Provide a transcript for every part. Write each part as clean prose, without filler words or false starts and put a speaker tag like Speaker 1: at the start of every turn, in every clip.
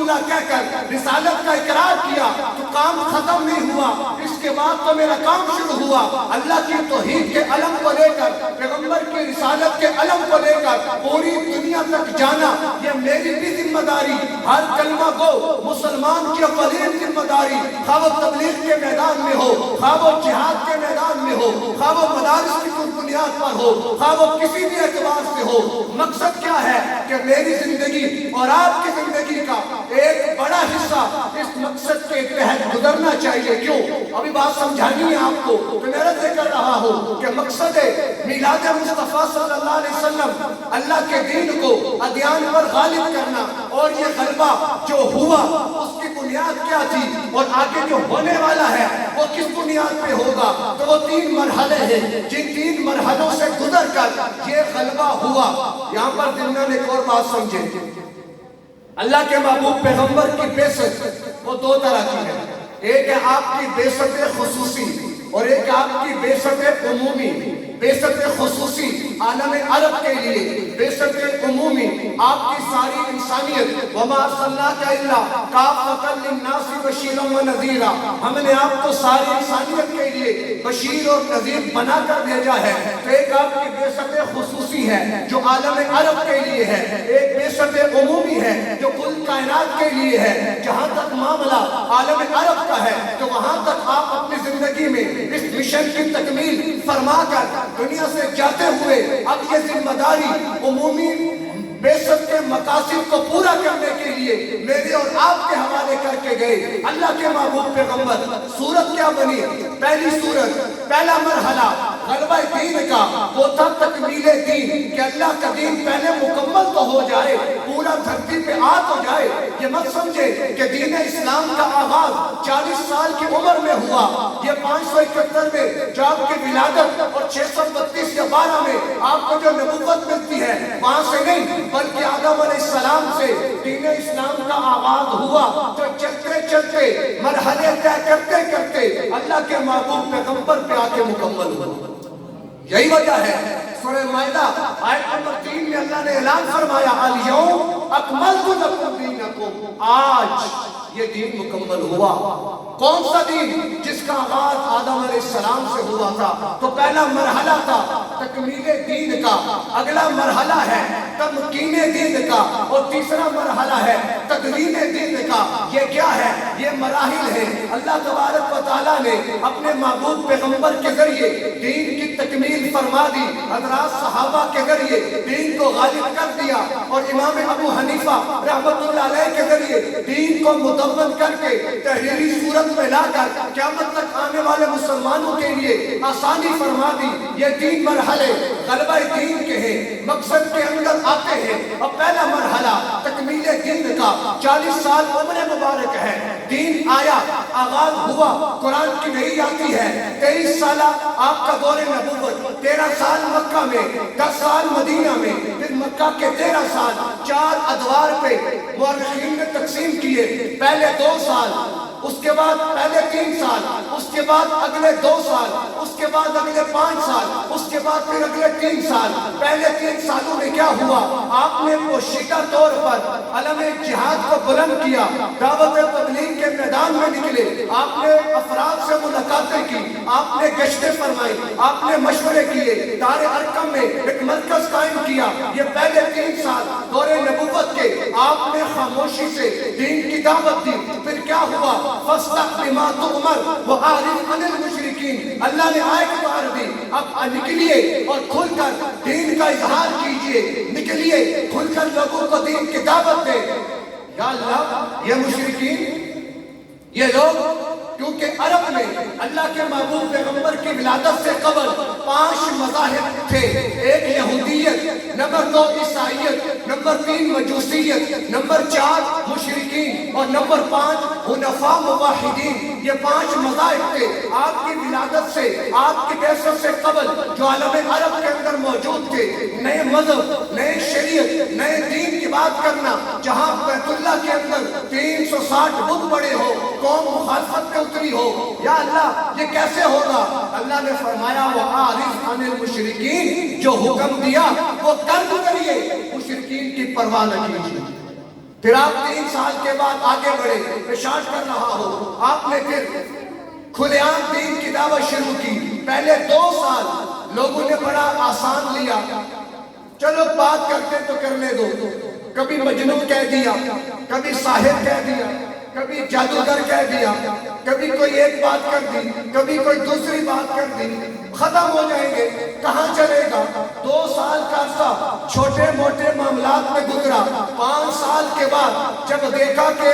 Speaker 1: اللہ کہہ کر رسالت کا اقرار کیا تو کام ختم نہیں ہوا، اس کے بعد تو میرا کام شروع ہوا۔ اللہ کی توحید کے علم کو لے کر، پیغمبر کی رسالت کے علم کو لے کر پوری دنیا تک جانا، یہ میری بھی ذمہ داری۔ ہر کلمہ گو مسلمان کی اولین ذمہ داری، خواہ وہ تبلیغ کے میدان میں ہو، خواہ وہ جہاد کے میدان میں ہو، خواہ وہ مدارس کی بنیاد پر ہو، خواہ وہ کسی بھی اعتبار سے ہو، مقصد کیا ہے کہ میری زندگی اور آپ کی زندگی کا ایک بڑا حصہ اس مقصد کے تحت گزرنا چاہیے۔ کیوں؟ ابھی بات سمجھانی ہے آپ کو کہ میں عرض کر رہا ہوں کہ مقصد میلاد مصطفیٰ صلی اللہ علیہ وسلم اللہ کے دین کو ادیان پر غالب کرنا، اور یہ غلبہ جو ہوا اس کی بنیاد کیا تھی اور آگے جو ہونے والا ہے وہ کس بنیاد پہ ہوگا؟ تو وہ 3 مرحلے ہیں، جن 3 مرحلوں سے گزر کر یہ غلبہ ہوا۔ یہاں پر دنیا نے ایک اور بات سمجھے، اللہ کے محبوب پیغمبر کی بعثت وہ 2 طرح کی ہے، ایک ہے آپ کی بعثت خصوصی اور ایک آپ کی بعثت عمومی۔ بعثت خصوصی عالم عرب کے لیے، بعثت عمومی آپ کی ساری انسانیت، وما ارسلناک الا کافۃ للناس بشیرا ونذیرا، ہم نے آپ کو ساری انسانیت کے لیے بشیر اور نذیر بنا کر بھیجا ہے۔ تو ایک آپ کی بعثت خصوصی ہے جو عالم عرب کے لیے ہے، ایک بعثت عمومی ہے جو کل کائنات کے لیے ہے۔ جہاں تک معاملہ عالم عرب کا ہے تو وہاں تک آپ اپنی زندگی میں اس مشن کی تکمیل فرما کر دنیا سے جاتے ہوئے اب یہ ذمہ داری عمومی بعثت کے مقاصد کو پورا کرنے کے لیے میرے اور آپ کے حوالے کر کے گئے۔ اللہ کے محبوب پیغمبر، صورت کیا بنی؟ پہلی صورت، پہلا مرحلہ غلبہ دین کا وہ تھا تکمیل دین، کہ اللہ کا دین پہلے مکمل تو ہو جائے، پورا دھرتی پہ آ تو جائے۔ یہ مت سمجھے کہ دین اسلام کا آغاز 40 سال کی عمر میں ہوا، یہ 571 میں جو آپ کی ولادت اور 632 یا 12 میں آپ کو جو نبوت ملتی ہے وہاں سے نہیں، بلکہ آدم علیہ السلام سے دین اسلام کا آغاز ہوا، جو چلتے چلتے مرحلے طے کرتے کرتے اللہ کے محبوب پیغمبر پہ آ کے مکمل ہوا۔ یہی وجہ ہے سورہ مائدہ آیت نمبر 3 میں اللہ نے اعلان فرمایا، الیوم اکملت لکم دینکم، آج یہ دین مکمل ہوا۔ کون سا دین؟ جس کا آغاز آدم علیہ السلام سے ہوا تھا۔ تو پہلا مرحلہ تھا تکمیل دین کا، اگلا مرحلہ ہے تمکین دین کا، اور تیسرا مرحلہ ہے تدوین دین کا۔ یہ کیا ہے؟ یہ مراحل ہیں۔ اللہ تبارک و تعالیٰ نے اپنے محبوب پیغمبر کے ذریعے دین کی تکمیل فرما دی، حضرات صحابہ کے ذریعے دین کو غالب کر دیا، اور امام ابو حنیفہ رحمۃ اللہ علیہ کے ذریعے دین کو مدون کر کے تحریری صورت میں لا کر قیامت تک آنے والے مسلمانوں کے لیے آسانی فرما دی۔ یہ 3 مرحلے غلبہ دین کے ہیں، مقصد کے اندر آتے ہیں۔ اور پہلا مرحلہ تکمیل دین کا، 40 سال عمر مبارک ہے، دین آیا، آغاز ہوا، قرآن کی وحی آتی ہے، 23 سالہ آپ کا دور نبوت، 13 سال مکہ میں، 10 سال مدینہ میں، پھر مکہ کے 13 سال 4 ادوار پہ مورخین نے تقسیم کیے۔ پہلے 2 سال، اس کے بعد پہلے 3 سال، اس کے بعد اگلے 2 سال، اس کے بعد اگلے 5 سال، اس کے بعد پھر اگلے 3 سال۔ پہلے 3 سالوں میں کیا ہوا؟ آپ نے پوشیدہ طور پر علم جہاد کو بلند کیا، دعوت تبلیغ کے میدان میں نکلے، آپ نے افراد سے ملاقاتیں کی، آپ نے گشتیں فرمائی، آپ نے مشورے کیے، دار ارقم میں ایک مرکز قائم کیا۔ یہ پہلے 3 سال دور نبوت کے آپ نے خاموشی سے دین کی دعوت دی۔ پھر کیا ہوا؟ فَاسْتَقْ بِمَا تُؤْمَرْ وَأَعْرِضْ عَنِ الْمُشْرِكِينَ، اللہ نے آیت اتار دی، اب نکلیے اور کھل کر دین کا اظہار کیجئے، نکلیے کھل کر لوگوں کو دین کی دعوت دے۔ یا اللہ، یہ مشرکین، یہ لوگ، کیونکہ عرب میں اللہ کے محبوب پیغمبر کی ولادت سے قبل 5 مذاہب تھے، ایک یہودیت، نمبر 2 عیسائیت، نمبر 3 مجوسیت، نمبر 4 مشرکین، اور نمبر 5 حنفاء موحدین۔ یہ 5 مذاہب تھے آپ کی ولادت سے، آپ کی بعثت سے قبل، جو عالم عرب کے اندر موجود تھے۔ نئے مذہب، نئے شریعت، نئے دین کی بات کرنا، جہاں بیت اللہ کے اندر 360 بت پڑے ہو، قوم مخالفت پہ اتری ہو۔ یا اللہ، یہ کیسے ہوگا؟ اللہ نے فرمایا وَأَعْرِضْ عَنِ الْمُشْرِكِينَ، جو حکم دیا وہ کر گزریے، مشرکین کی پرواہ نہ کیجیے۔ پھر آپ 3 سال کے بعد آگے بڑھے، ارشاد کر رہا ہوں، آپ نے پھر کھلے عام دین کی دعوت شروع کی۔ پہلے 2 سال لوگوں نے بڑا آسان لیا، چلو بات کرتے تو کرنے دو، کبھی مجنون کہہ دیا، کبھی ساحر کہہ دیا، کبھی جادوگر کہہ دیا، کبھی کوئی ایک بات کر دی، کبھی کوئی دوسری بات کر دی، ختم ہو جائیں گے، کہاں چلے گا؟ 2 سال کا عرصہ چھوٹے موٹے معاملات میں گزرا۔ 5 سال کے بعد جب دیکھا کہ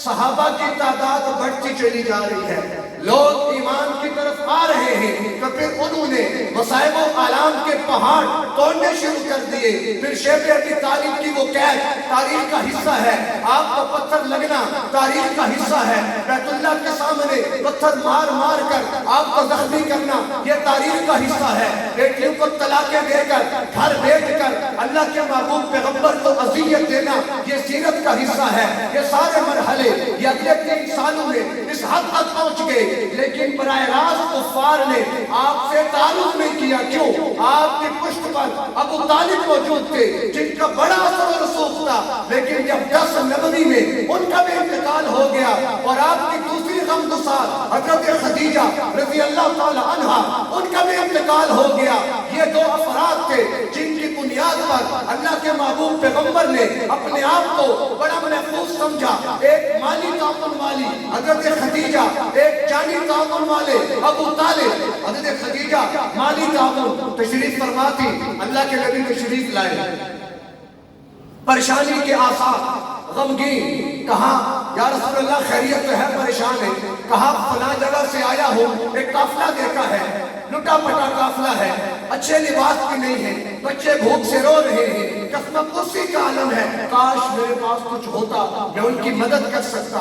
Speaker 1: صحابہ کی تعداد بڑھتی چلی جا رہی ہے، لوگ ایمان کی طرف آ رہے ہیں، تو پھر انہوں نے مصائب و آلام کے پہاڑ توڑنے شروع کر دیے۔ پھر شیخ ابی طالب کی وہ قید تاریخ کا حصہ ہے، آپ کو پتھر لگنا تاریخ کا حصہ ہے، بیت اللہ کے سامنے پتھر مار مار کر آپ کو زخمی کرنا یہ تاریخ کا حصہ ہے، بیٹیوں کو طلاقیں دے کر گھر بیٹھ کر اللہ کے محبوب پیغمبر کو اذیت دینا یہ سیرت کا حصہ ہے۔ یہ سارے مرحلے یہ اگلے 3 سالوں میں اس حد تک پہنچ گئے، لیکن براہ راست کفار نے آپ سے تعارف نہیں کیا۔ کیوں؟ آپ کی پشت پر ابو طالب موجود تھے جن کا بڑا اثر و رسوخ تھا، لیکن جب 10 نبوی میں ان کا بھی انتقال ہو گیا اور آپ کی دوسری غمگسار حضرت خدیجہ رضی اللہ تعالی عنہا ان کا بھی انتقال ہو گیا۔ یہ 2 افراد تھے جن کی بنیاد پر اللہ کے محبوب پیغمبر نے اپنے آپ کو بڑا محفوظ سمجھا۔ ایک مالی تعاون والی حضرت خدیجہ، ایک جانی تعاون والے ابو طالب۔ حضرت خدیجہ مالی تعاون تشریف فرما تھی، اللہ کے نبی تشریف لائے، پریشانی کے آثار، غمگین، کہا یا رسول اللہ خیریت تو ہے، پریشان ہے، کہا فلاں جگہ سے آیا ہوں، ایک قافلہ دیکھا ہے، لٹا پٹا قافلہ ہے، اچھے لباس بھی نہیں ہے، بچے بھوک سے رو رہے ہیں، قسم کرسی کا عالم ہے، کاش میرے پاس کچھ ہوتا میں ان کی مدد کر سکتا۔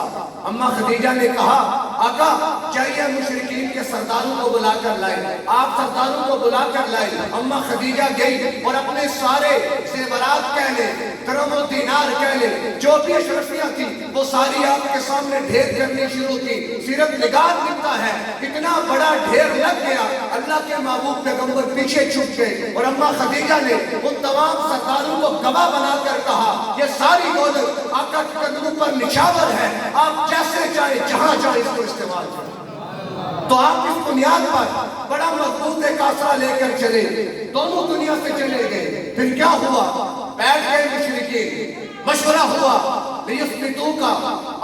Speaker 1: اماں خدیجہ نے کہا آقا چاہیے مشرکین کے سرداروں کو بلا کر لائے، آپ سرداروں کو بلا کر لائے۔ اماں خدیجہ گئی اور اپنے سارے زیورات کہہ لے، درہم و دینار کہہ لے، جو بھی اشرفیاں تھی وہ ساری آپ کے سامنے ڈھیر کرنی شروع کی۔ سیرت نگار لکھتا ہے اتنا بڑا ڈھیر لگ گیا، اللہ کے محبوب پیغمبر پیچھے چھپ گئے اور اماں خدیجہ نے ان تمام سرداروں کو گواہ بنا کر کہا یہ ساری دولت آقا کے قدموں پر نچھاور ہے، آپ جیسے چاہے جہاں چاہے اس کو استعمال کریں۔ تو آپ اس بنیاد پر بڑا مضبوط ایک آسرا لے کر چلے، دونوں دنیا سے چلے گئے۔ پھر کیا ہوا؟ بیٹھ گئے مشرکین، مشورہ ہوا لیثبتوکا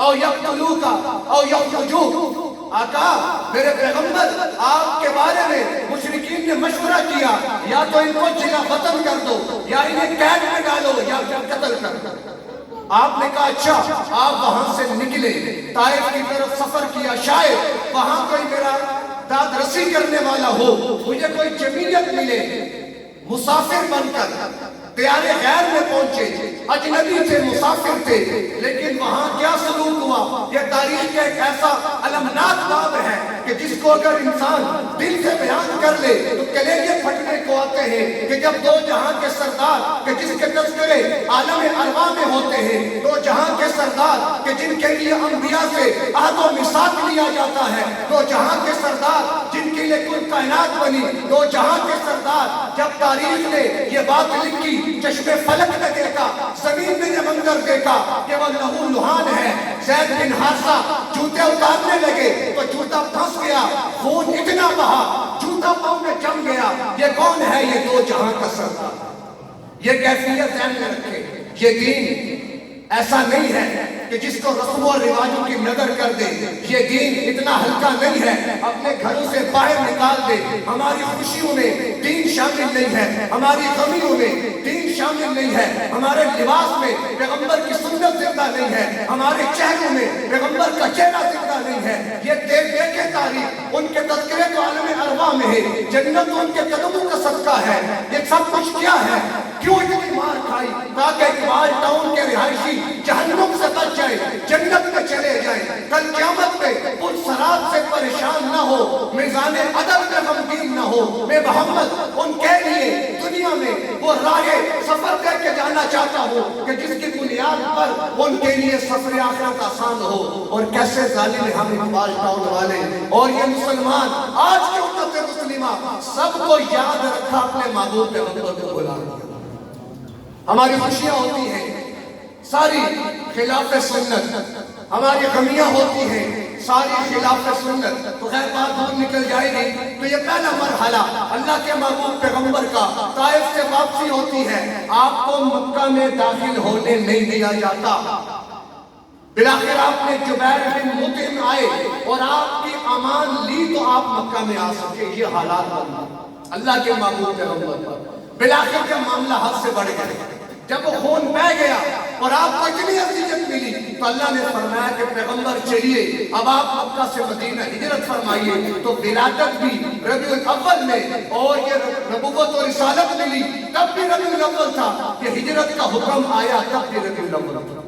Speaker 1: او یقتلوکا او یخرجوک۔ آقا میرے پیغمبر آپ کے بارے میں مشرکین نے مشورہ کیا یا تو ان کو جلا وطن کر دو یا انہیں قید میں ڈالو یا قتل کر دو۔ آپ نے کہا اچھا، آپ وہاں سے نکلے، طائف کی طرف سفر کیا، شاید وہاں کوئی میرا داد رسی کرنے والا ہو، مجھے کوئی جمعیت ملے۔ مسافر بن کر دیار غیر میں پہنچے، اجنبی تھے، مسافر تھے، لیکن وہاں کیا سلوک ہوا یہ تاریخ کا ایک ایسا المناک باب ہے کہ جس کو اگر انسان دل سے بیان کر لے تو کلیجے پھٹنے کو آتے ہیں کہ جب 2 جہاں کے سردار کہ جس کے تذکرے عالم ارواح میں ہوتے ہیں، 2 جہاں کے سردار کہ جن کے لیے انبیاء سے عہد و میثاق لیا جاتا ہے، 2 جہاں کے سردار جن کے لیے کل کائنات بنی، 2 جہاں کے سردار جب تاریخ نے یہ بات لکھی، چشم فلک نے دیکھا، زمین میں یہ منظر دیکھا کہ وہ لہو لہان ہے۔ زید بن حارثہ جوتے اتارنے لگے تو جوتا پھنس گیا، خون اتنا بہا، جوتا پاؤں میں جم گیا۔ یہ کون ہے؟ یہ 2 جہاں کا سردار۔ یہ کیفیت ذہن میں رکھے، یہ دین ایسا نہیں ہے کہ جس کو رسم و رواجوں کی نظر کر دے، یہ دین اتنا ہلکا نہیں ہے اپنے گھروں سے باہر نکال دے۔ ہماری خوشیوں میں دین شامل نہیں ہے، ہماری غمیوں میں دین شامل نہیں ہے، ہمارے لباس میں پیغمبر کی سنت زندہ نہیں ہے، ہمارے چہروں میں پیغمبر کا چہرہ زندہ نہیں ہے۔ یہ دیکھے تاریخ، ان کے تذکرے تو عالم ارواح میں ہے، جنت ان کے قدموں کا صدقہ ہے۔ یہ سب کچھ کیا ہے؟ کیوں اتنی مار کھائی؟ تاکہ اقبال ٹاؤن کے رہائشی جہنم سے بچ جائے، جنت میں چلے جائیں، کل قیامت میں ان سراب سے پریشان نہ ہو، میزان عدل میں غمگین نہ ہو۔ میں محمد ان کے لیے دنیا میں وہ راہ سفر کر کے جانا چاہتا ہوں کہ جس کی بنیاد پر ان کے لیے سفر آخرت آسان ہو۔ اور کیسے ظالم ہم اقبال ٹاؤن والے اور یہ مسلمان آج کی امت مسلمہ سب کو یاد رکھا اپنے محبوب پیغمبر کو بلا۔ ہماری خوشیاں ہوتی ہیں، ساری خلاف سنت ہماری غمیاں ہوتی ہیں ساری خلاف سنت، تو خیر بات دور نکل جائے گی۔ تو یہ پہلا مرحلہ اللہ کے محبوب پیغمبر کا طائف سے واپسی ہوتی ہے، آپ کو مکہ میں داخل ہونے نہیں دیا جاتا۔ بلاخر آپ نے جبیر بن مطعم آئے اور آپ کی امان لی تو آپ مکہ میں آ سکے، یہ حالات بن اللہ کے محبوب پیغمبر پر۔ بلاخر کا معاملہ حد سے بڑھ گیا، جب وہ خون بہ گیا اور آپ کو اتنی اذیت ملی تو اللہ نے فرمایا کہ پیغمبر چلیے اب آپ مکہ سے مدینہ ہجرت فرمائیے۔ تو ولادت بھی ربیع الاول میں اور یہ نبوت و رسالت ملی تب بھی ربیع الاول تھا، کہ ہجرت کا حکم آیا تب بھی ربیع الاول تھا۔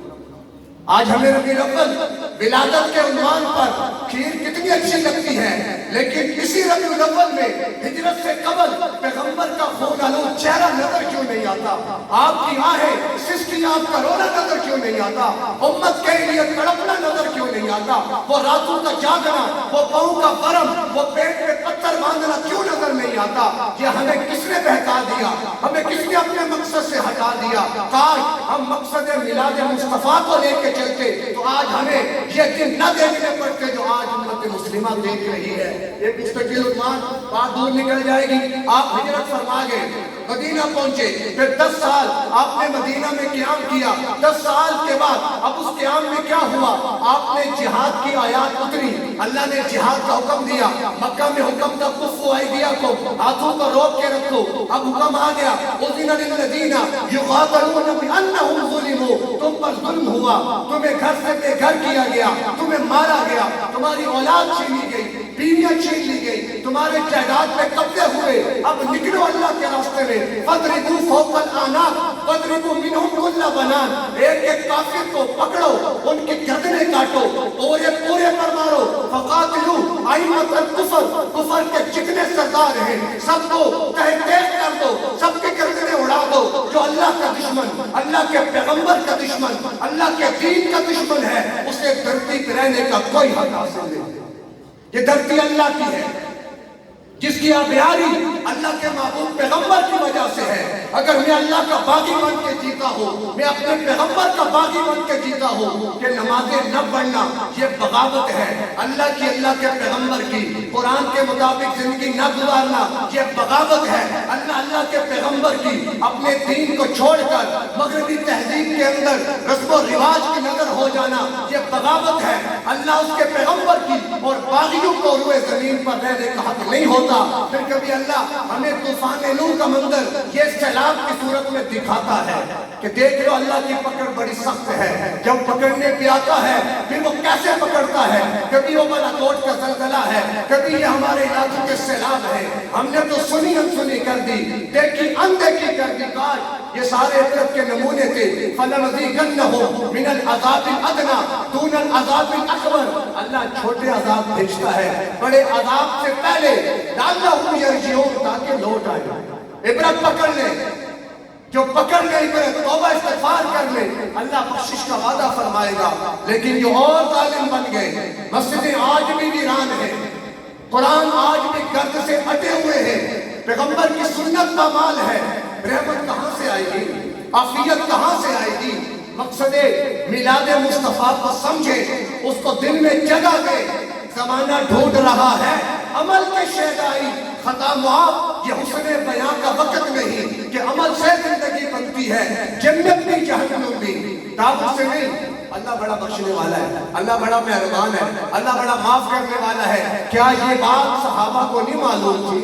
Speaker 1: آج ہمیں ربیع الاول ولادت کے عنوان پر کھیر کتنی اچھی لگتی ہے، لیکن اسی ربیع الاول میں ہجرت سے قبل پیغمبر کا خون آلود چہرہ نظر کیوں نہیں آتا؟ آپ کی آہیں سسکیاں کا رونا نظر کیوں نہیں آتا؟ امت کے لیے تڑپنا نظر کیوں نہیں آتا؟ وہ راتوں کا جاگنا، وہ پاؤں کا ورم، وہ پیٹ پہ پتھر باندھنا کیوں نظر نہیں آتا؟ یہ ہمیں کس نے بہکا دیا؟ ہمیں کس نے اپنے مقصد سے ہٹا دیا؟ کاش ہم مقصد میلاد مصطفیٰ کو لے کے چلتے تو آج ہمیں یہ دن نہ دیکھنے پڑتے جو آج امت مسلمہ دیکھ رہی ہے۔ ایک مستقل عنوان، بات دور نکل جائے گی۔ آپ ہجرت فرما گئے، مدینہ پہنچے، پھر 10 سال آپ نے مدینہ میں قیام کیا۔ 10 سال کے بعد اب اس قیام میں کیا ہوا؟ آپ نے جہاد کی آیات اتری، اللہ نے جہاد کا حکم دیا۔ مکہ میں حکم تھا کفوا ایدیکم، ہاتھوں کو روک کے رکھو، اب حکم آ گیا اذن للذین یقاتلون بانہم ظلموا، تم پر ظلم ہوا، تمہیں گھر سے بے گھر کیا گیا، تمہیں مارا گیا، تمہاری اولاد چھینی گئی، بیویاں چھین لی گئی، تمہارے جائیداد میں قبضے ہوئے، اب نکلو اللہ کے راستے میں۔ فَاضْرِبُوا فَوْقَ الْأَعْنَاقِ وَاضْرِبُوا مِنْهُمْ كُلَّ بَنَانٍ، ایک ایک کافر کو پکڑو، ان کی گردنیں کاٹو، پورے پورے پر مارو۔ فَقَاتِلُوا أَئِمَّةَ الْكُفْرِ، کفر کے جتنے سردار ہیں سب کو تہہ تیغ کر دو، سب کی گردنیں اڑا دو۔ جو اللہ کا دشمن، اللہ کے پیغمبر کا دشمن، اللہ کے دین کا دشمن ہے، اسے دھرتی پہ رہنے کا کوئی حق حاصل نہیں۔ یہ دھرتی اللہ کی ہے، جس کی آبیاری اللہ کے محبوب پیغمبر کی وجہ سے ہے۔ اگر میں اللہ کا باغی بن کے جیتا ہوں، میں اپنے پیغمبر کا باغی بن کے جیتا ہوں کہ نمازیں نہ پڑھنا یہ بغاوت ہے، اللہ کی، اللہ کے پیغمبر کی قرآن کے مطابق زندگی نہ گزارنا یہ بغاوت ہے، اللہ کے پیغمبر کی اپنے دین کو چھوڑ کر مغربی تہذیب کے اندر رسم و رواج کی نظر ہو جانا یہ بغاوت ہے۔ اللہ اس کے پیغمبر کی اور باغیوں کو روئے زمین پر رہنے کا حق نہیں ہوتا۔ پھر کبھی اللہ ہمیں طوفان نوح کا منظر یہ سیلاب کی صورت میں دکھاتا ہے کہ دیکھ لو اللہ کی پکڑ بڑی سخت ہے، جب پکڑنے پہ آتا ہے پھر وہ کیسے پکڑتا ہے۔ کبھی وہ بالاکوٹ کا زلزلہ ہے، کبھی یہ ہمارے علاقوں کے سیلاب ہے۔ ہم نے تو سنی انسنی کر دی، دیکھی اندیکھی کر دی۔ کاش یہ سارے عبرت کے نمونے تھے۔ فَلَنُذِيقَنَّهُمْ مِنَ الْعَذَابِ الْأَدْنَىٰ دُونَ الْعَذَابِ الْأَكْبَرِ، اللہ چھوٹے عذاب بھیجتا ہے بڑے عذاب سے پہلے، لَعَلَّهُمْ يَرْجِعُونَ، تاکہ لوٹ آئے۔ عبرت پکڑ لیں، جو پکڑ گئی عبرت توبہ استغفار کر لیں، اللہ بخشش کا وعدہ فرمائے گا۔ لیکن جو اور ظالم بن گئے، مسجدیں آج بھی ویران ہیں، قرآن آج بھی گرد سے اٹے ہوئے ہیں، پیغمبر کی سنت کا مال ہے، رحمت کہاں سے آئے گی؟ عافیت کہاں سے آئے گی؟ مقصد میلاد مصطفیٰ کو سمجھے، اس کو دل میں جگہ دے۔ زمانہ ڈھونڈ رہا ہے عمل کے شہدائی، خطا معاف، یہ حسن بیان کا وقت نہیں کہ عمل سے زندگی بنتی ہے، جنت بھی جہنم بھی۔ دعوت سے نہیں، اللہ بڑا بخشنے والا ہے، اللہ بڑا مہربان ہے، اللہ بڑا معاف کرنے والا ہے۔ کیا یہ بات صحابہ کو نہیں معلوم تھی؟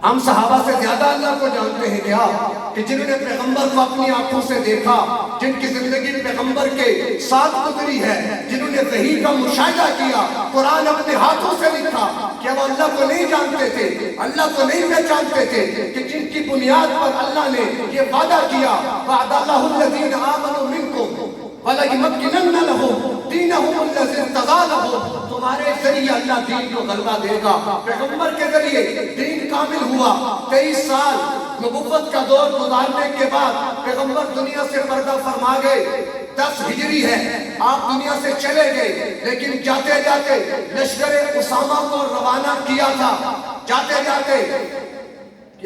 Speaker 1: ہم صحابہ سے زیادہ اللہ کو جانتے ہیں کیا؟ کہ جنہوں نے پیغمبر کو اپنی آنکھوں سے دیکھا، جن کی زندگی پیغمبر کے ساتھ گزری ہے، جنہوں نے وحی کا مشاہدہ کیا، قرآن اپنے ہاتھوں سے لکھا، کیا وہ اللہ کو نہیں جانتے تھے؟ اللہ کو نہیں پہچانتے تھے کہ جن کی بنیاد پر اللہ نے یہ وعدہ کیا، وَعَدَ اللَّهُ الَّذِينَ آمَنُوا مِنْكُمْ وَلَيُمَكِّنَنَّ لَهُمْ دِينَهُمُ الَّذِي ارْتَضَىٰ لَهُمْ، تمہارے ذریعے اللہ دین کو غلبہ دے گا۔ پیغمبر کے ذریعے دین کامل ہوا۔ 23 سال نبوت کا دور گزارنے کے بعد پیغمبر دنیا سے پردہ فرما گئے۔ 10 ہجری ہے، آپ دنیا سے چلے گئے، لیکن جاتے جاتے لشکر اسامہ کو روانہ کیا تھا۔ جاتے جاتے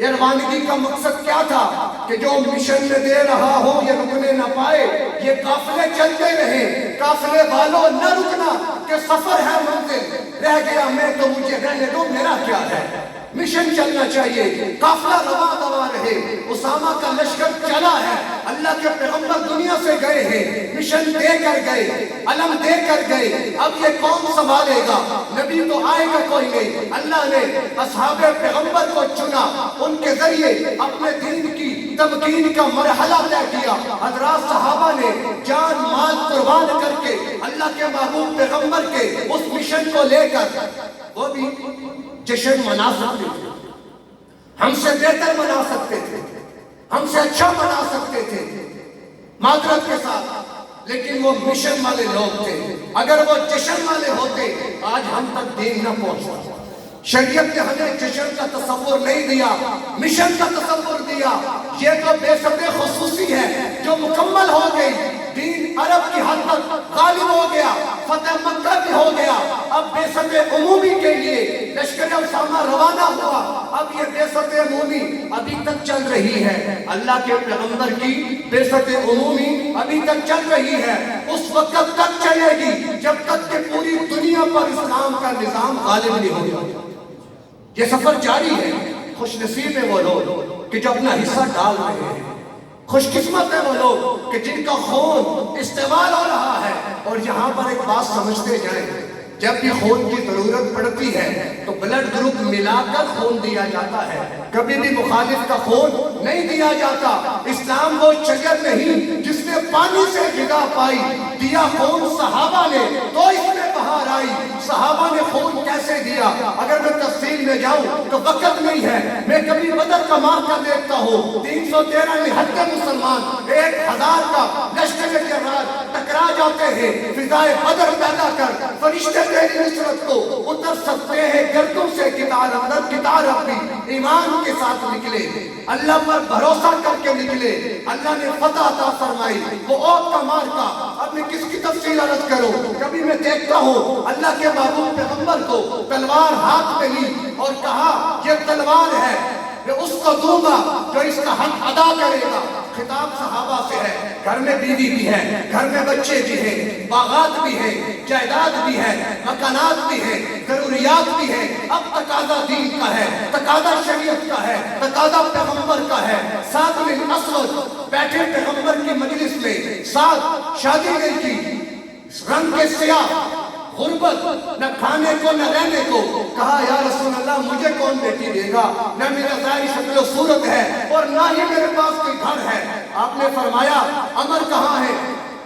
Speaker 1: یہ روانگی کا مقصد کیا تھا کہ جو مشن میں دے رہا ہو یہ رکنے نہ پائے، یہ قافلے چلتے رہے، قافلے والوں نہ رکنا کہ سفر ہے منزل رہ گیا میں تو مجھے رہنے دو میرا کیا ہے، مشن چلنا چاہیے، قافلہ رواں دوا رہے۔ اسامہ کا لشکر چلا ہے، اللہ کے پیغمبر دنیا سے گئے ہیں، مشن دے کر گئے، علم دے کر گئے، اب یہ کون سنبھالے گا؟ نبی تو آئے گا کوئی نہیں، اللہ نے اصحاب پیغمبر کو چنا، ان کے ذریعے اپنے دین کی تمکین کا مرحلہ طے کیا۔ حضرات صحابہ نے جان مال قربان کر کے اللہ کے محبوب پیغمبر کے اس مشن کو لے کر وہ بھی جشن منا سکتے تھے، ہم سے بہتر منا سکتے تھے، ہم سے اچھا منا سکتے تھے معذرت کے ساتھ، لیکن وہ مشن والے لوگ تھے۔ اگر وہ جشن والے ہوتے آج ہم تک دین نہ پہنچتا۔ شریعت نے ہمیں جشن کا تصور نہیں دیا، مشن کا تصور دیا۔ یہ تو بے ست خصوصی ہے جو مکمل ہو گئی، دین عرب کی حد تک غالب ہو گیا، فتح مکہ بھی ہو گیا، اب بے ست عمومی کے لیے لشکر اسامہ روانہ ہوا۔ اب یہ بے ست عمومی ابھی تک چل رہی ہے، اللہ کے پیغمبر کی بے ست عمومی ابھی تک چل رہی ہے، اس وقت تک چلے گی جب تک کہ پوری دنیا پر اسلام کا نظام غالب نہیں ہوگا۔ یہ سفر جاری ہے۔ خوش نصیب ہے وہ لوگ کہ جو اپنا حصہ ڈال رہے ہیں، خوش قسمت ہے وہ لوگ کہ جن کا خون استعمال ہو رہا ہے۔ اور یہاں پر ایک بات سمجھتے جائیں، جب بھی خون کی ضرورت پڑتی ہے تو بلڈ گروپ ملا کر خون دیا جاتا ہے، کبھی بھی مخالف کا خون نہیں دیا جاتا۔ اسلام وہ شجر نہیں جس نے پانی سے غذا پائی، دیا خون صحابہ نے تو اس میں بہار آئی۔ صحابہ نے خون کیسے دیا؟ اگر میں تفصیل میں جاؤں تو وقت نہیں ہے، میں کبھی بدر کا مارکا دیکھتا ہوں، 313 نہتے مسلمان 1000 کا لشکر جرار ٹکرا جاتے ہیں، فضائے بدر پیدا کر فرشتے تیری نصرت کو اتر سکتے ہیں گردوں سے، کتار اندر کتار اپنی ایمان کے ساتھ نکلے، اللہ پر بھروسہ کر کے نکلے، اللہ نے فتح عطا فرمائی۔ وہ اوت کا مارکا اب میں کس کی تفصیل عرض کروں؟ کبھی میں دیکھتا ہوں اللہ کے محبوب پیغمبر کو تلوار ہاتھ میں لی اور کہا یہ تلوار ہے، میں اس کو دوں گا جو اس کا حق ادا کرے گا۔ خطاب صحابہ سے ہے، گھر میں بیوی بھی ہے، گھر میں بچے بھی ہیں، باغات بھی ہیں، جائیداد بھی ہے، مکانات بھی ہیں، ضروریات بھی ہیں۔ اب تقاضا دین کا ہے، تقاضا شریعت کا ہے، تقاضا پیغمبر کا ہے۔ سعد بن اسود بیٹھے پیغمبر کی مجلس میں، سعد شادی نہیں کی، رنگ کے سیاہ، غربت، نہ کھانے کو نہ رہنے کو، کہا یا رسول اللہ مجھے کون بیٹی دے گا؟ نہ میرا ظاہری شکل و صورت ہے اور نہ ہی میرے پاس کوئی گھر ہے۔ آپ نے فرمایا عمر کہاں ہے؟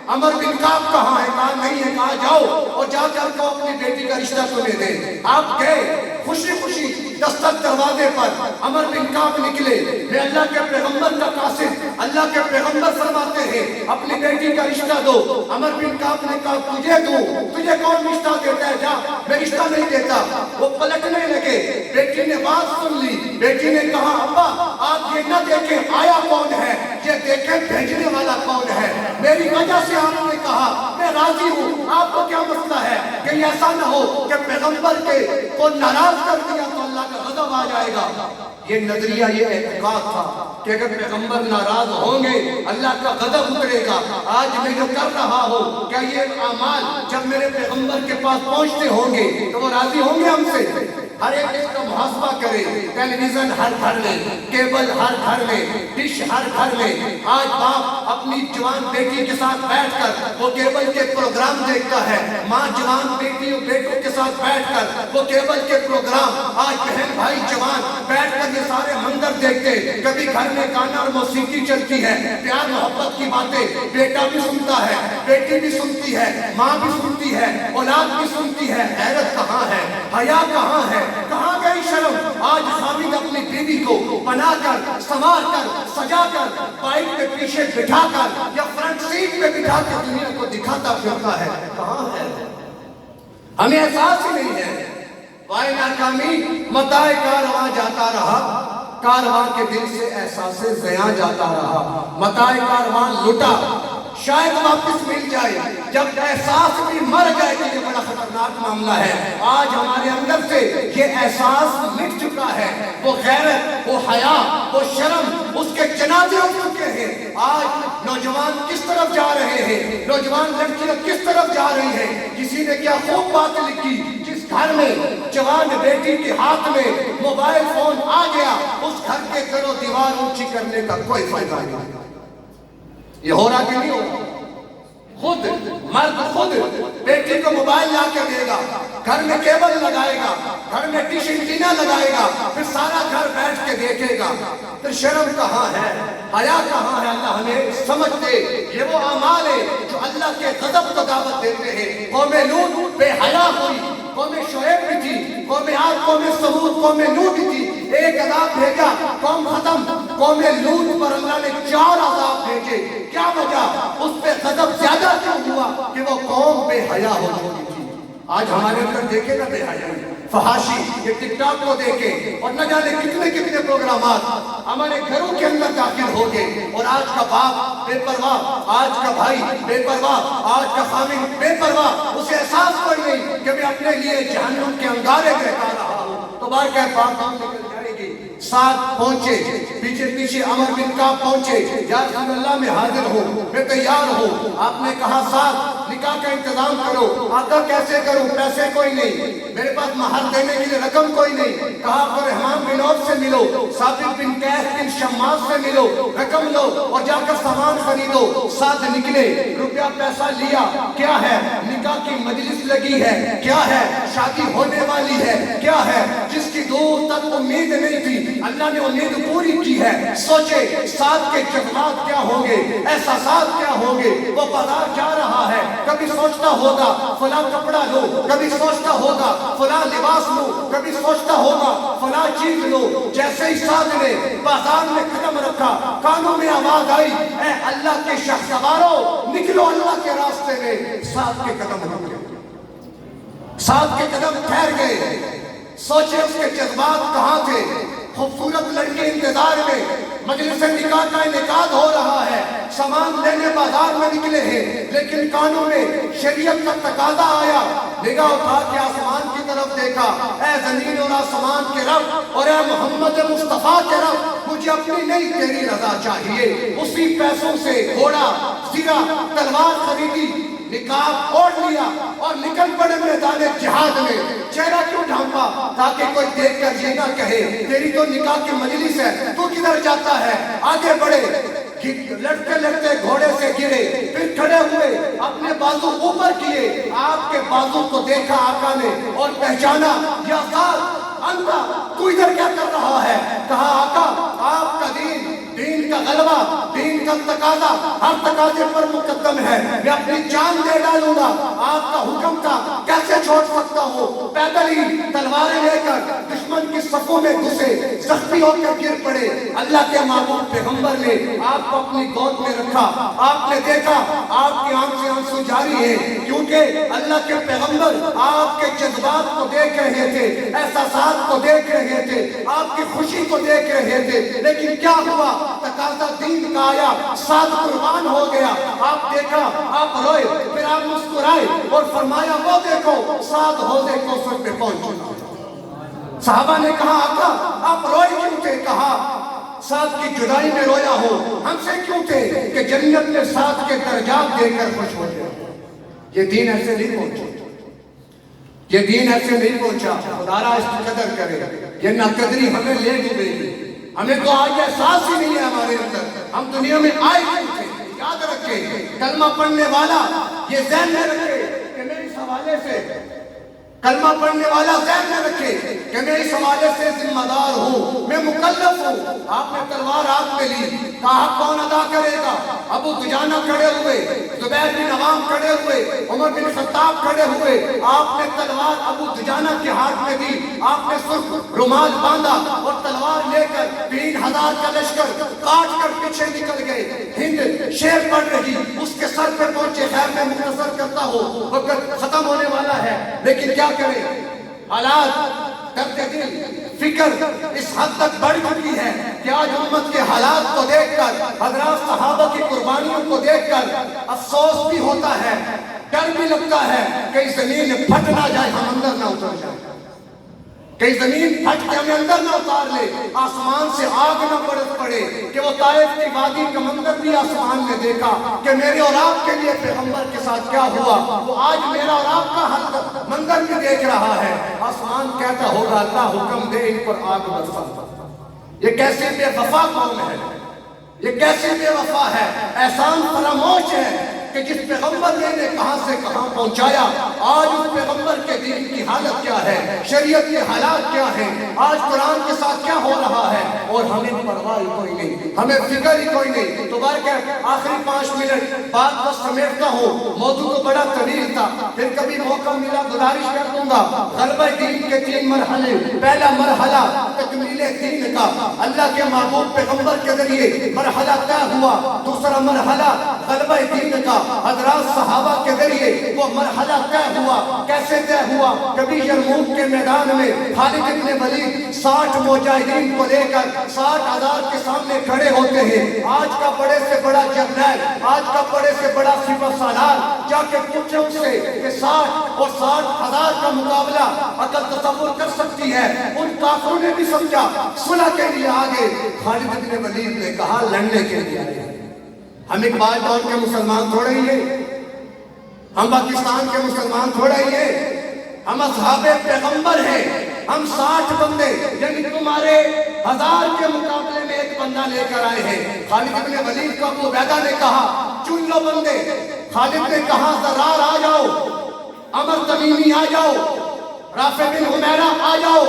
Speaker 1: عمر بن کعب کہاں ہے؟ کہا نہیں ہے۔ کہا جاؤ اور جا کر کو اپنی بیٹی کا رشتہ تمہیں دے۔ آپ گئے، خوشی خوشی دستک دروازے پر عمر بن کعب نکلے، میں اللہ کے پیغمبر کا قاصد، اللہ کے پیغمبر فرماتے ہیں اپنی بیٹی کا رشتہ دو۔ عمر بن کعب نے کہا تجھے دوں، تجھے کون رشتہ دیتا ہے؟ جا، میں رشتہ نہیں دیتا۔ وہ پلٹنے لگے، بیٹی نے بات سن لی، بیٹی نے کہا ابا آپ یہ نہ دیکھیں آیا کون ہے، یہ دیکھیں بھیجنے والا کون ہے۔ میری وجہ سے آپ نے کہا میں راضی ہوں، آپ کو کیا مسئلہ ہے؟ کہ ایسا نہ ہو کہ پیغمبر کے کو ناراض کر دیا تو اللہ کا غضب آ جائے گا۔ یہ نظریہ، یہ اعتقاد تھا کہ اگر پیغمبر ناراض ہوں گے اللہ کا غضب اترے گا۔ آج میں جو کر رہا ہوں کیا یہ اعمال جب میرے پیغمبر کے پاس پہنچتے ہوں گے تو وہ راضی ہوں گے ہم سے؟ ہر ایک اس کا محاسبہ کرے۔ ٹیلی ویژن ہر گھر میں، کیبل ہر گھر میں، ڈش ہر گھر میں۔ آج باپ اپنی جوان بیٹی کے ساتھ بیٹھ کر وہ کیبل کے پروگرام دیکھتا ہے، ماں جوان بیٹی اور بیٹوں کے ساتھ بیٹھ کر وہ کیبل کے پروگرام، آج بہن بھائی جوان بیٹھ کر یہ سارے منظر دیکھتے۔ کبھی گھر میں گانا اور موسیقی چلتی ہے، پیار محبت کی باتیں بیٹا بھی سنتا ہے، بیٹی بھی سنتی ہے، ماں بھی سنتی ہے، اولاد بھی سنتی ہے۔ غیرت کہاں ہے؟ حیا کہاں ہے؟ کہاں گئی شرم؟ آج خامد اپنی بیوی کو بنا کر، سنوار کر، سجا کر، بائک کے پیچھے بٹھا کر یا فرنٹ سیٹ پہ بٹھا کر دنیا کو دکھاتا پھرتا ہے۔ کہاں ہے؟ ہمیں احساس ہی نہیں ہے۔ وائے ناکامی متاع کارواں جاتا رہا، کارواں کے دل سے احساس زیاں جاتا رہا۔ متاع کارواں لٹا، شاید واپس مل جائے، جب احساس بھی مر جائے کہ یہ بڑا خطرناک معاملہ ہے۔ آج ہمارے اندر سے یہ احساس مٹ چکا ہے، وہ غیرت، وہ حیا، وہ شرم، اس کے جنازے اٹھ چکے ہیں۔ آج نوجوان کس طرف جا رہے ہیں، نوجوان لڑکیاں کس طرف جا رہی ہیں۔ کسی نے کیا خوب بات لکھی، جس گھر میں جوان بیٹی کے ہاتھ میں موبائل فون آ گیا، اس گھر کے در و دیوار اونچی کرنے کا کوئی فائدہ نہیں۔ یہ ہو رہا کہ نہیں ہو رہا؟ خود مرد خود بیٹی کو موبائل لا کے دے گا، گھر میں کیبل لگائے گا، گھر میں ڈش اینٹینا لگائے گا، پھر سارا گھر بیٹھ کے دیکھے گا۔ پھر شرم کہاں ہے، حیا کہاں ہے؟ اللہ ہمیں سمجھ دے، یہ وہ اعمال ہے جو اللہ کے غضب کو دعوت دیتے ہیں۔ قوم لوط بے حیا ہوئی، قوم شعیب بھی تھی، قوم عاد، قوم ثمود، قوم نوح بھی تھی۔ ایک عذاب بھیجا، قوم ختم۔ قوم لوط پر اللہ نے 4 عذاب بھیجے۔ کیا وجہ؟ اس پہ غضب زیادہ کیوں ہوا کہ وہ قوم بے حیا ہو چکی تھی۔ آج ہمارے اندر دیکھے نا بے حیائی، فحاشی، یہ ٹک ٹاک کو دیکھے اور نہ جانے کتنے کتنے پروگرامات ہمارے گھروں کے اندر داخل ہو گئے۔ اور آج کا باپ بے پرواہ، آج کا بھائی بے پرواہ، آج کا خامن بے پرواہ، اسے احساس کوئی نہیں کہ میں اپنے لیے جہنم کے انگارے بہکا رہا ہوں۔ تو بار کہہ بات نکل جائے گی۔ ساتھ پہنچے، پیچھے پیچھے عمر بن کعب پہنچے، یا رسول اللہ میں حاضر ہوں، میں تیار ہوں۔ آپ نے کہا ساتھ نکاح کا انتظام کرو۔ آقا کیسے کروں؟ پیسے کوئی نہیں، میرے پاس مہر دینے کے لیے رقم کوئی نہیں۔ کہا عبد الرحمن بن عوف سے ملو، ثابت بن قیس بن شماس سے ملو، رقم لو اور جا کر سامان خریدو۔ ساتھ نکلے، روپیہ پیسہ لیا۔ کیا ہے؟ نکاح کی مجلس لگی ہے۔ کیا ہے؟ شادی ہونے والی ہے۔ کیا ہے؟ جس کی دور تک امید نہیں تھی، اللہ نے امید پوری کی ہے۔ سوچے ساتھ کے جذبات کیا ہوں گے، احساسات کیا ہوں گے۔ وہ بازار جا رہا ہے، کبھی سوچتا ہوگا فلاں کپڑا لو، کبھی سوچتا ہوگا فلاں لباس لو، کبھی سوچتا ہوگا فلاں چیز لو۔ جیسے ہی ساتھ نے بازار میں قدم رکھا، کانوں میں آواز آئی، اے اللہ کے شخص سوارو، نکلو اللہ کے راستے میں۔ ساتھ کے قدم رک گئے، ساتھ کے قدم ٹھہر گئے۔ سوچے اس کے جذبات کہاں تھے۔ خوبصورت لڑکے انتظار میں، مجلس نکاح کا انعقاد ہو رہا ہے، سامان لینے بازار میں نکلے ہیں، لیکن کانوں میں شریعت کا تقاضا آیا۔ نگاہ اٹھا کے آسمان کی طرف دیکھا، اے زمین اور آسمان کے رب اور اے محمد مصطفیٰ کے رب، مجھے اپنی نہیں تیری رضا چاہیے۔ اسی پیسوں سے گھوڑا، سرا، تلوار خریدی، نقاب اوڑھ لیا اور نکل پڑے میدان جہاد میں۔ چہرہ کیوں ڈھانپا؟ تاکہ کوئی دیکھ کر یہ نہ کہے تیری تو نکاح کی مجلس ہے، تو کدھر جاتا ہے۔ آگے بڑھے، لڑتے لڑتے گھوڑے سے گرے، پھر کھڑے ہوئے، اپنے بازو اوپر کیے۔ آپ کے بازو کو دیکھا آقا نے اور پہچانا، یا ساتھ انتا تو ادھر کیا کر رہا ہے؟ کہا آقا آپ کا دین، دین کا غلبہ، دین کا تقاضا ہر تقاضے پر مقدم ہے، میں اپنی جان دے ڈالوں گا۔ آپ کا حکم تھا، کیسے چھوڑ سکتا ہوں؟ پیدل ہی تلواریں لے کر دشمن کی صفوں میں گھسے، زخمی ہو کر گر پڑے۔ اللہ کے معبود پیغمبر نے آپ کو اپنی گود میں رکھا۔ آپ نے دیکھا آپ کی آنکھ سے آنسو جاری ہے، کیونکہ اللہ کے پیغمبر آپ کے جذبات کو دیکھ رہے تھے، احساسات کو دیکھ رہے تھے، آپ کی خوشی کو دیکھ رہے تھے۔ لیکن کیا ہوا؟ تقاضا دین کا آیا، ساتھ قربان ہو گیا۔ آپ دیکھا، آپ روئے، پھر آپ مسکرائے اور فرمایا وہ دیکھو ساتھ حوضے کوثر پہ پہنچ چکا۔ صحابہ نے کہا آقا آپ روئے کیوں تھے؟ کہا ساتھ کی جدائی میں رویا ہو، ہم سے کیوں تھے کہ جنت میں ساتھ کے درجات دے کر خوش ہو گیا۔ یہ دین ایسے نہیں پہنچا، یہ دین ایسے نہیں پہنچا۔ خدا اس کی قدر کرے، یہ ناقدری ہمیں لے ڈوبے گی۔ ہمیں تو آج احساس ہی نہیں ہے ہمارے اندر ہم دنیا میں آئے کیوں تھے۔ یاد رکھے، کلمہ پڑھنے والا یہ ذہن میں رکھے کہ میں اس حوالے سے، کلمہ پڑھنے والا ذہن میں رکھے کہ میں اس حوالے سے ذمہ دار ہوں، میں مکلف ہوں۔ آپ نے تلوار ہاتھ میں لی، کہا کون ادا کرے گا؟ ابو دجانہ کھڑے ہوئے، زبیر بن عوام کھڑے ہوئے، عمر بن خطاب کھڑے ہوئے۔ آپ نے تلوار ابو دجانہ کے ہاتھ میں دی، آپ نے سرخ رومال باندھا اور تلوار لے کر 3000 کا لشکر کاٹ کر پیچھے نکل گئے۔ ہند شیر پڑ رہی، اس کے سر پہ پہنچے۔ خیر میں مختصر کرتا ہوں، وقت ختم ہونے والا ہے، لیکن کیا کریں، حالات، درد دل، فکر اس حد تک بڑھ چکی ہے کہ آج امت کے حالات کو دیکھ کر، حضرات صحابہ کی قربانیوں کو دیکھ کر افسوس بھی ہوتا ہے، ڈر بھی لگتا ہے کہ زمین پھٹ نہ جائے، ہم اندر نہ اتر جائیں، کہ زمین پھٹ کے ہمیں اندر نہ اتار لے، آسمان سے آگ نہ برس پڑے، کہ وہ طائف کی وادی کا منظر بھی آسمان میں دیکھا کہ میرے اور آپ کے لیے پیغمبر کے ساتھ کیا ہوا، وہ آج میرا اور آپ کا منظر بھی دیکھ رہا ہے۔ آسمان کہتا ہوگا اللہ حکم دے ان پر آگ برسا۔ یہ کیسے بے وفا قوم ہے، یہ کیسے بے وفا ہے، احسان فراموش ہے کہ جس پیغمبر نے کہاں سے کہاں پہنچایا، آج اس پیغمبر کے دین کی حالت کیا ہے، شریعت کے حالات کیا ہیں، آج قرآن کے ساتھ کیا ہو رہا ہے، اور ہمیں پرواہ ہی کوئی نہیں، ہمیں فکر ہی کوئی نہیں۔ تو آخری 5 منٹ بات کو سمیٹتا ہوں، موضوع تو بڑا طویل تھا، پھر کبھی موقع ملا گزارش کر دوں گا۔ غلبہ دین کے 3 مرحلے، پہلا مرحلہ تکمیل دین کا، اللہ کے محبوب پیغمبر کے ذریعے مرحلہ طے ہوا۔ دوسرا مرحلہ غلبہ دین کا، حضرات صحابہ کے ذریعے وہ مرحلہ طے ہوا۔ کیسے طے ہوا؟ کبھی یرموک کے میدان میں خالد بن ولید 60 مجاہدین کو لے کر 60,000 کے سامنے کھڑے ہوتے ہیں۔ آج کا بڑے سے بڑا جرنیل، آج کا بڑے سے بڑا سپہ سالار جا کے پوچھے اس سے کہ 60 اور 60,000 کا مقابلہ عقل تصور کر سکتی ہے؟ ان کافروں نے بھی سمجھا صلح کے لیے آگے، خالد بن ولید نے کہا لڑنے کے لیے آگے۔ ہم اقبال دور کے مسلمان تھوڑے ہی ہیں، ہم پاکستان کے مسلمان تھوڑے ہی ہیں، ہم اصحاب پیغمبر ہیں، ہم 60 بندے، یعنی تمہارے 1000 کے مقابلے میں 1 بندہ لے کر آئے ہیں۔ خالد بن ولید کو ابو عبیدہ نے کہا چن لو بندے، خالد نے کہا زرار آ جاؤ، عمر تمیمی آ جاؤ، رافع بن حمیرہ آ جاؤ،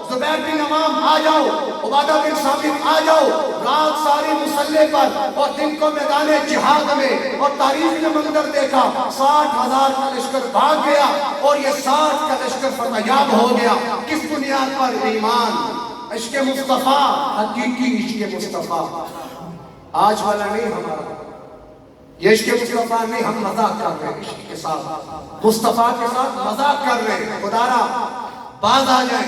Speaker 1: زبیر بن عوام آ جاؤ، عبادہ بن ثابت آ جاؤ۔ رات ساری مسلح پر اور دن کو میدان جہاد میں، اور تاریخ نے منظر دیکھا 60,000 کا لشکر بھاگ گیا، اور یہ 60 کا لشکر فتحیاب ہو گیا۔ کس بنیاد پر؟ ایمان، عشق مصطفیٰ، حقیقی عشق مصطفیٰ، آج والا نہیں ہمارا، یہ عشق مصطفیٰ نہیں، ہم مذاق کر رہے ہیں عشق کے ساتھ، مصطفیٰ کے ساتھ مذاق کر رہے ہیں۔ خدا را باز آ جائیں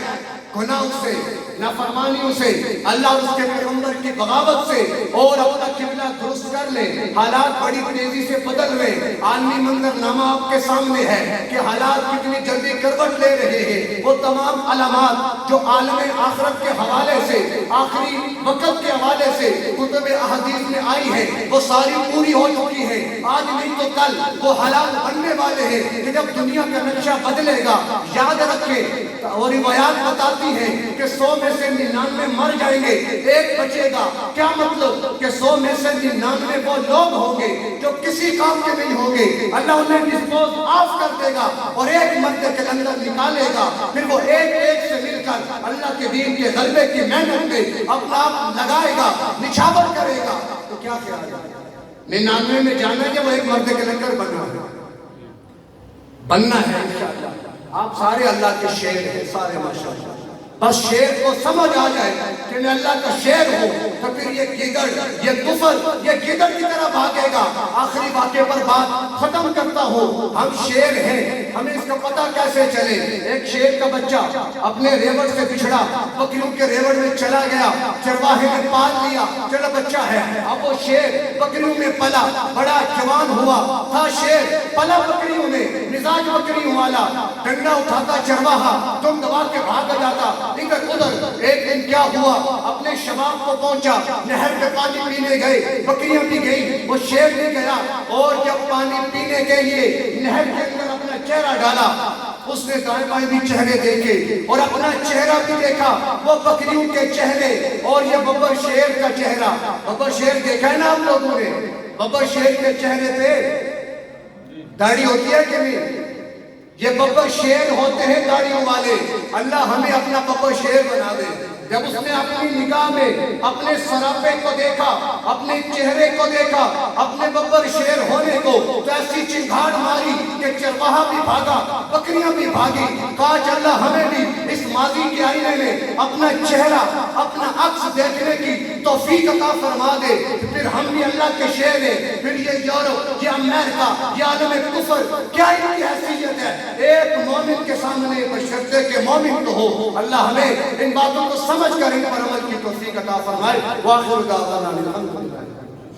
Speaker 1: گناہوں سے، نافرمانیوں سے، اللہ اور اس کے پیغمبر کی بغاوت سے، اور اپنا قبلہ درست کر لیں۔ حالات بڑی تیزی سے بدل رہے، عالمی منظرنامہ آپ کے سامنے ہے کہ حالات کتنی جلدی کروٹ لے رہے ہیں۔ وہ تمام علامات جو عالم آخرت کے حوالے سے، آخری وقت کے حوالے سے کتب احادیث میں آئی ہیں، وہ ساری پوری ہو چکی ہیں۔ آج نہیں تو کل وہ حالات بننے والے ہیں کہ جب دنیا کا نقشہ بدلے گا، یاد رکھیں، اور روایات بتاتی ہیں کہ 100 میں سے 99 مر جائیں گے، 1 بچے گا۔ کیا مطلب؟ کہ 100 میں سے 99 وہ لوگ ہوں گے جو کسی کام کے نہیں ہوں گے، اللہ انہیں ڈسپوز آف کر دے گا اور ایک مرد کے اندر نکالے گا، پھر وہ ایک سے مل کر اللہ کے دین کے غلبے کی محنت میں اپنا آپ لگائے گا، نچھاور کرے گا۔ تو کیا خیال ہے؟ 99 میں جانا ہے، وہ ایک مرد کے لنگر بننا ہے انشاءاللہ۔ آپ سارے اللہ کے شیر ہیں، سارے ماشاءاللہ، بس شیر کو سمجھ آ جائے کہ میں اللہ کا شیر ہوں، تو پھر یہ گیدڑ، یہ کفر، یہ گیدڑ کی طرح بھاگے گا۔ آخری واقعے پر بات ختم کرتا ہوں۔ ہم شیر ہیں، ہمیں اس کا پتہ کیسے چلے؟ ایک شیر کا بچہ اپنے ریوڑ سے بچھڑا، بکریوں کے ریوڑ میں چلا گیا، چرواہے نے پال لیا، چلو بچہ ہے۔ اب وہ شیر بکریوں میں پلا، بڑا جوان ہوا، تھا شیر، پلا بکریوں میں، مزاج بکریوں والا، ڈنڈا اٹھاتا چرواہا، تم دبا کے بھاگ جاتا ادھر ادھر۔ ایک دن کیا ہوا؟ اپنے شباب کو پہنچا، نہر پہ پانی پینے گئے، بکریاں بھی گئی، وہ شیر بھی گیا، اور جب پانی پینے کے لیے نہر کے اندر اپنا چہرہ ڈالا، اس نے دائیں بائیں بھی چہرے دیکھے اور اپنا چہرہ بھی دیکھا، وہ بکریوں کے چہرے اور یہ ببر شیر کا چہرہ۔ ببر شیر دیکھا ہے نا آپ لوگوں نے؟ ببر شیر کے چہرے پہ داڑھی ہوتی ہے کہ نہیں؟ یہ ببر شیر ہوتے ہیں داڑھیوں والے۔ اللہ ہمیں اپنا ببر شیر بنا دے۔ جب اس نے اپنی نگاہ میں اپنے سراپے کو دیکھا، اپنے چہرے کو دیکھا، اپنے ببر شیر ہونے کو، تو ایسی چنگھاڑ ماری کہ چرواہا بھی بھاگا، بکریاں بھی بھاگی۔ کاش اللہ ہمیں بھی اس ماضی کے آئینے میں اپنا چہرہ، اپنا عکس دیکھنے کی توفیق عطا فرما دے، پھر ہم بھی اللہ کے شیر ہیں۔ پھر یہ یورپ، یہ امریکہ، یہ عالم کفر، کیا ان کی حیثیت ہے؟ ایک مومن کے ساتھ سامنے بشرطے کہ مومن تو ہو. اللہ ہمیں ان باتوں کو سمجھ کر ان پر عمل کی توفیق عطا فرمائے. وآخر دعوانا الحمدللہ.